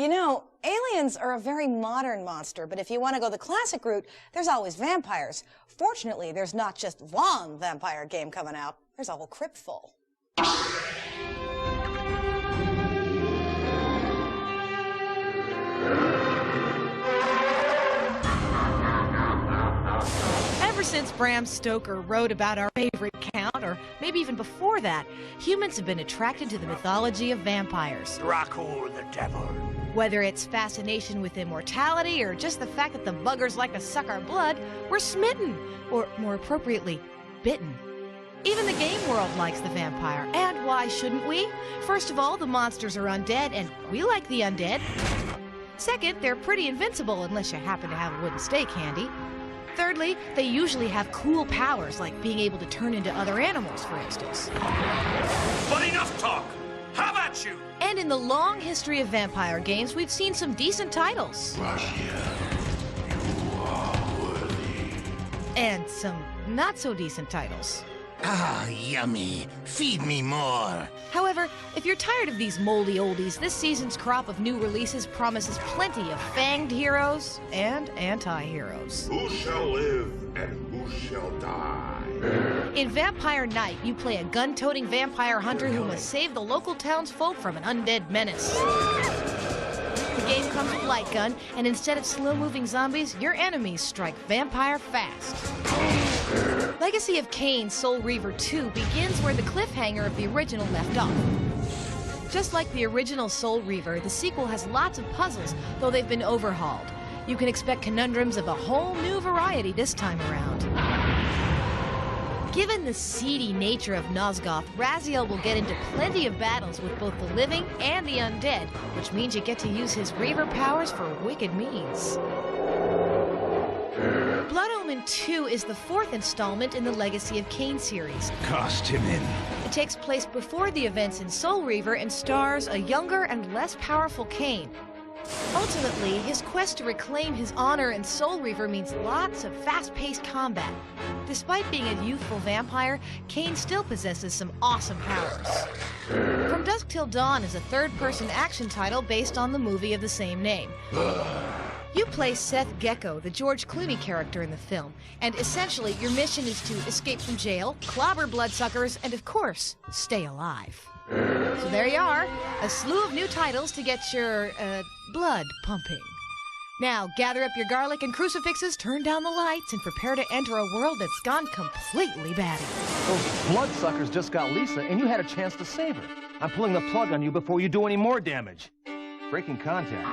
You know, aliens are a very modern monster, but if you want to go the classic route, there's always vampires. Fortunately, there's not just one vampire game coming out. There's a whole crypt full. Ever since Bram Stoker wrote about our favorite count, or maybe even before that, humans have been attracted to the mythology of vampires. Dracul the devil. Whether it's fascination with immortality or just the fact that the buggers like to suck our blood, we're smitten, or more appropriately, bitten. Even the game world likes the vampire, and why shouldn't we? First of all, the monsters are undead, and we like the undead. Second, they're pretty invincible unless you happen to have a wooden stake handy. Thirdly, they usually have cool powers, like being able to turn into other animals, for instance. But enough talk! How about you? And in the long history of vampire games, we've seen some decent titles. Russia, you are worthy. And some not-so-decent titles. Ah, yummy. Feed me more. However, if you're tired of these moldy oldies, this season's crop of new releases promises plenty of fanged heroes and anti-heroes. Who shall live and who shall die? In Vampire Night, you play a gun-toting vampire hunter who must save the local townsfolk from an undead menace. The game comes with light gun, and instead of slow-moving zombies, your enemies strike vampire fast. Legacy of Kain Soul Reaver 2 begins where the cliffhanger of the original left off. Just like the original Soul Reaver, the sequel has lots of puzzles, though they've been overhauled. You can expect conundrums of a whole new variety this time around. Given the seedy nature of Nosgoth, Raziel will get into plenty of battles with both the living and the undead, which means you get to use his Reaver powers for wicked means. Blood Omen 2 is the fourth installment in the Legacy of Kain series. Cast him in. It takes place before the events in Soul Reaver and stars a younger and less powerful Kain. Ultimately, his quest to reclaim his honor in Soul Reaver means lots of fast-paced combat. Despite being a youthful vampire, Kain still possesses some awesome powers. From Dusk Till Dawn is a third-person action title based on the movie of the same name. You play Seth Gecko, the George Clooney character in the film, and essentially your mission is to escape from jail, clobber bloodsuckers, and of course, stay alive. So there you are, a slew of new titles to get your, blood pumping. Now, gather up your garlic and crucifixes, turn down the lights, and prepare to enter a world that's gone completely batty. Those bloodsuckers just got Lisa, and you had a chance to save her. I'm pulling the plug on you before you do any more damage. Breaking contact.